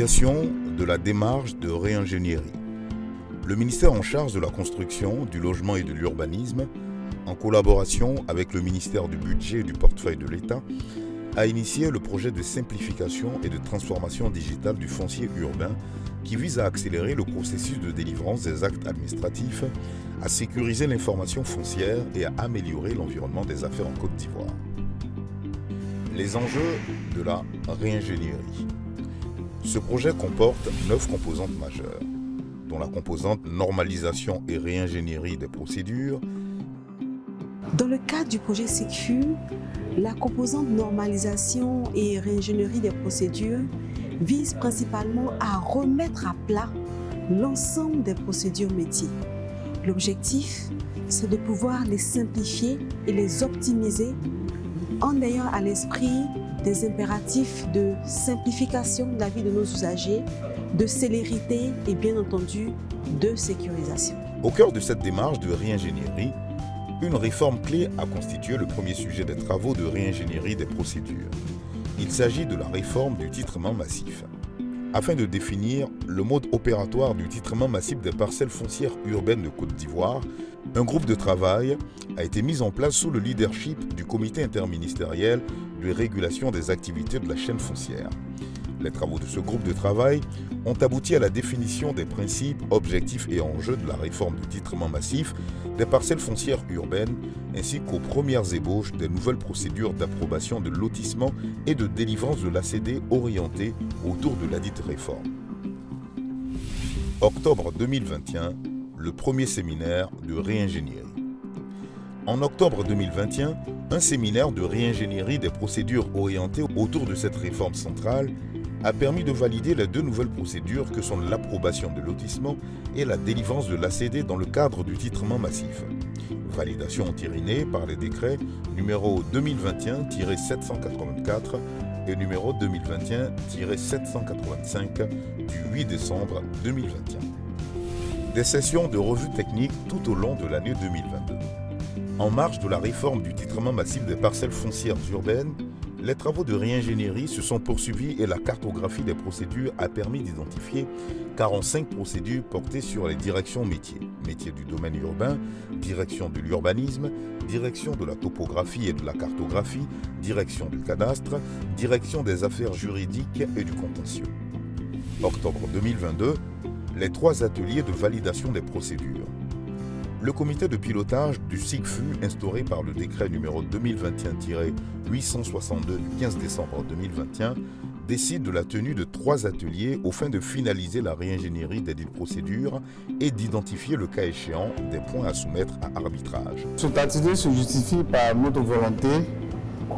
Initiation de la démarche de réingénierie. Le ministère en charge de la construction, du logement et de l'urbanisme, en collaboration avec le ministère du Budget et du Portefeuille de l'État, a initié le projet de simplification et de transformation digitale du foncier urbain qui vise à accélérer le processus de délivrance des actes administratifs, à sécuriser l'information foncière et à améliorer l'environnement des affaires en Côte d'Ivoire. Les enjeux de la réingénierie. Ce projet comporte 9 composantes majeures, dont la composante normalisation et réingénierie des procédures. Dans le cadre du projet SICFU, la composante normalisation et réingénierie des procédures vise principalement à remettre à plat l'ensemble des procédures métiers. L'objectif, c'est de pouvoir les simplifier et les optimiser en ayant à l'esprit des impératifs de simplification de la vie de nos usagers, de célérité et bien entendu de sécurisation. Au cœur de cette démarche de réingénierie, une réforme clé a constitué le premier sujet des travaux de réingénierie des procédures. Il s'agit de la réforme du titrement massif. Afin de définir le mode opératoire du titrement massif des parcelles foncières urbaines de Côte d'Ivoire, un groupe de travail a été mis en place sous le leadership du Comité interministériel de régulation des activités de la chaîne foncière. Les travaux de ce groupe de travail ont abouti à la définition des principes, objectifs et enjeux de la réforme du titrement massif des parcelles foncières urbaines, ainsi qu'aux premières ébauches des nouvelles procédures d'approbation de lotissement et de délivrance de l'ACD orientées autour de ladite réforme. Octobre 2021, le premier séminaire de réingénierie. En octobre 2021, un séminaire de réingénierie des procédures orientées autour de cette réforme centrale a permis de valider les 2 nouvelles procédures que sont l'approbation de lotissement et la délivrance de l'ACD dans le cadre du titrement massif. Validation entérinée par les décrets numéro 2021-784 et numéro 2021-785 du 8 décembre 2021. Des sessions de revue technique tout au long de l'année 2022. En marge de la réforme du titrement massif des parcelles foncières urbaines, les travaux de réingénierie se sont poursuivis et la cartographie des procédures a permis d'identifier 45 procédures portées sur les directions métiers. Métiers du domaine urbain, direction de l'urbanisme, direction de la topographie et de la cartographie, direction du cadastre, direction des affaires juridiques et du contentieux. Octobre 2022, les 3 ateliers de validation des procédures. Le comité de pilotage du SICFU, instauré par le décret numéro 2021-862 du 15 décembre 2021, décide de la tenue de 3 ateliers aux fins de finaliser la réingénierie des dites procédures et d'identifier le cas échéant des points à soumettre à arbitrage. Cet atelier se justifie par notre volonté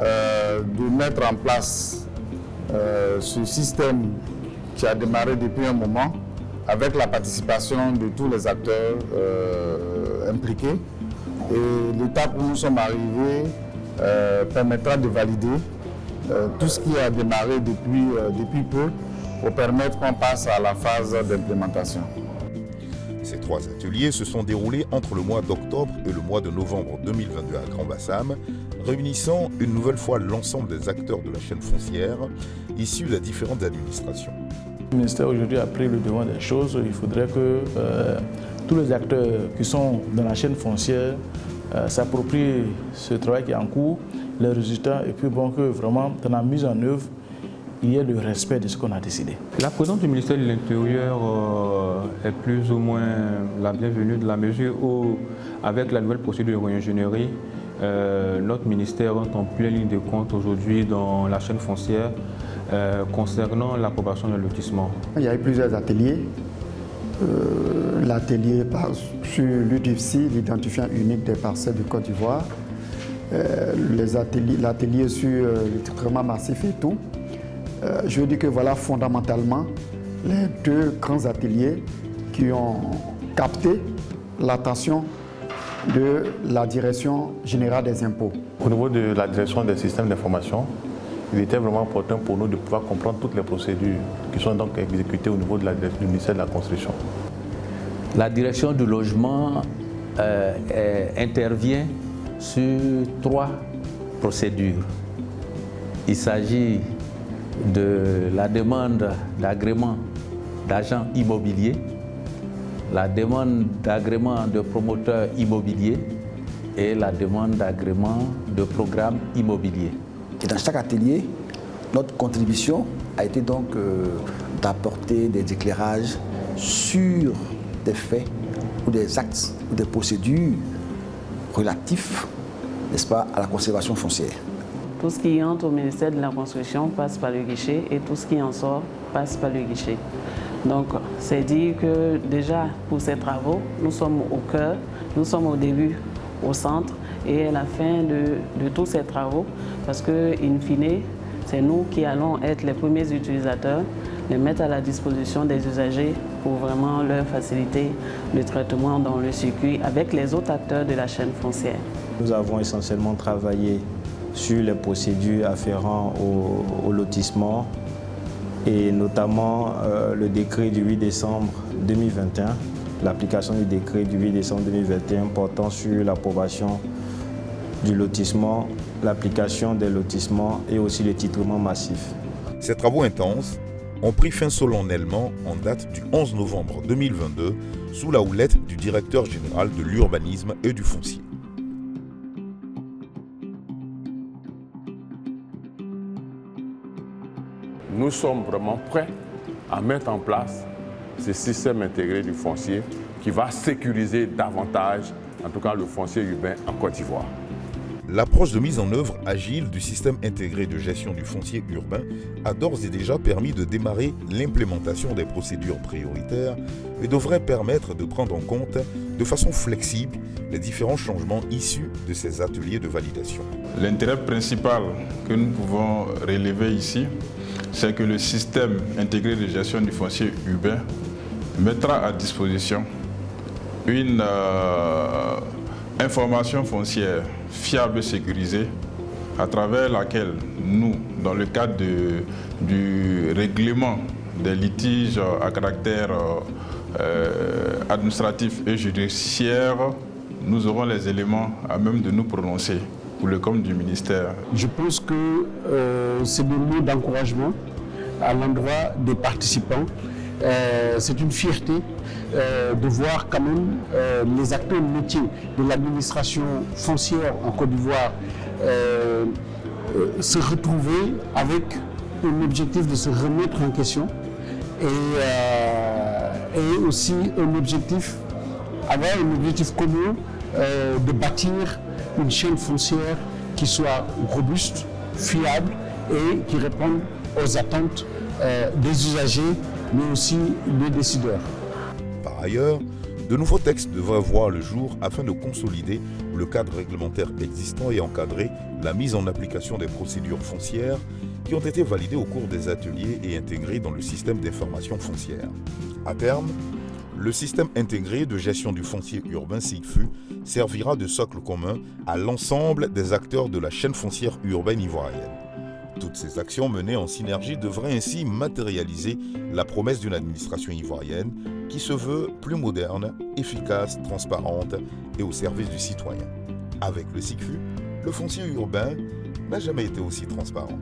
de mettre en place ce système qui a démarré depuis un moment, avec la participation de tous les acteurs impliqués. Et l'étape où nous sommes arrivés permettra de valider tout ce qui a démarré depuis peu pour permettre qu'on passe à la phase d'implémentation. Ces 3 ateliers se sont déroulés entre le mois d'octobre et le mois de novembre 2022 à Grand-Bassam, réunissant une nouvelle fois l'ensemble des acteurs de la chaîne foncière issus des différentes administrations. Le ministère aujourd'hui a pris le devant des choses. Il faudrait que tous les acteurs qui sont dans la chaîne foncière s'approprient ce travail qui est en cours, les résultats, et puis bon, que vraiment dans la mise en œuvre, il y ait le respect de ce qu'on a décidé. La présence du ministère de l'Intérieur est plus ou moins la bienvenue de la mesure où, avec la nouvelle procédure de réingénierie, notre ministère entre en pleine ligne de compte aujourd'hui dans la chaîne foncière concernant l'approbation d'un lotissement. Il y a eu plusieurs ateliers. L'atelier sur l'UDIFSI, l'identifiant unique des parcelles de Côte d'Ivoire, l'atelier sur le titrement massif et tout. Je dis que voilà fondamentalement les 2 grands ateliers qui ont capté l'attention de la Direction générale des impôts. Au niveau de la direction des systèmes d'information, il était vraiment important pour nous de pouvoir comprendre toutes les procédures qui sont donc exécutées au niveau de du ministère de la Construction. La direction du logement intervient sur 3 procédures. Il s'agit de la demande d'agrément d'agents immobiliers, la demande d'agrément de promoteurs immobiliers et la demande d'agrément de programmes immobiliers. Et dans chaque atelier, notre contribution a été donc d'apporter des éclairages sur des faits ou des actes ou des procédures relatifs, n'est-ce pas, à la conservation foncière. Tout ce qui entre au ministère de la Construction passe par le guichet et tout ce qui en sort passe par le guichet. Donc, c'est dire que déjà, pour ces travaux, nous sommes au cœur, nous sommes au début, au centre et à la fin de tous ces travaux, parce que, in fine, c'est nous qui allons être les premiers utilisateurs, les mettre à la disposition des usagers pour vraiment leur faciliter le traitement dans le circuit avec les autres acteurs de la chaîne foncière. Nous avons essentiellement travaillé sur les procédures afférentes au lotissement et notamment le décret du 8 décembre 2021, l'application du décret du 8 décembre 2021 portant sur l'approbation du lotissement, l'application des lotissements et aussi le titrement massif. Ces travaux intenses ont pris fin solennellement en date du 11 novembre 2022 sous la houlette du directeur général de l'urbanisme et du foncier. Nous sommes vraiment prêts à mettre en place ce système intégré du foncier qui va sécuriser davantage, en tout cas le foncier urbain en Côte d'Ivoire. L'approche de mise en œuvre agile du système intégré de gestion du foncier urbain a d'ores et déjà permis de démarrer l'implémentation des procédures prioritaires et devrait permettre de prendre en compte de façon flexible les différents changements issus de ces ateliers de validation. L'intérêt principal que nous pouvons relever ici, c'est que le système intégré de gestion du foncier urbain mettra à disposition une information foncière fiable et sécurisée à travers laquelle nous, dans le cadre du règlement des litiges à caractère administratif et judiciaire, nous aurons les éléments à même de nous prononcer pour le compte du ministère. Je pense que c'est des mots d'encouragement à l'endroit des participants. C'est une fierté de voir quand même les acteurs métiers de l'administration foncière en Côte d'Ivoire se retrouver avec un objectif de se remettre en question et aussi un objectif, avoir un objectif commun de bâtir une chaîne foncière qui soit robuste, fiable et qui réponde aux attentes des usagers, mais aussi des décideurs. Par ailleurs, de nouveaux textes devraient voir le jour afin de consolider le cadre réglementaire existant et encadrer la mise en application des procédures foncières qui ont été validées au cours des ateliers et intégrées dans le système d'information foncière. À terme, le système intégré de gestion du foncier urbain SIGFU servira de socle commun à l'ensemble des acteurs de la chaîne foncière urbaine ivoirienne. Toutes ces actions menées en synergie devraient ainsi matérialiser la promesse d'une administration ivoirienne qui se veut plus moderne, efficace, transparente et au service du citoyen. Avec le SIGFU, le foncier urbain n'a jamais été aussi transparent.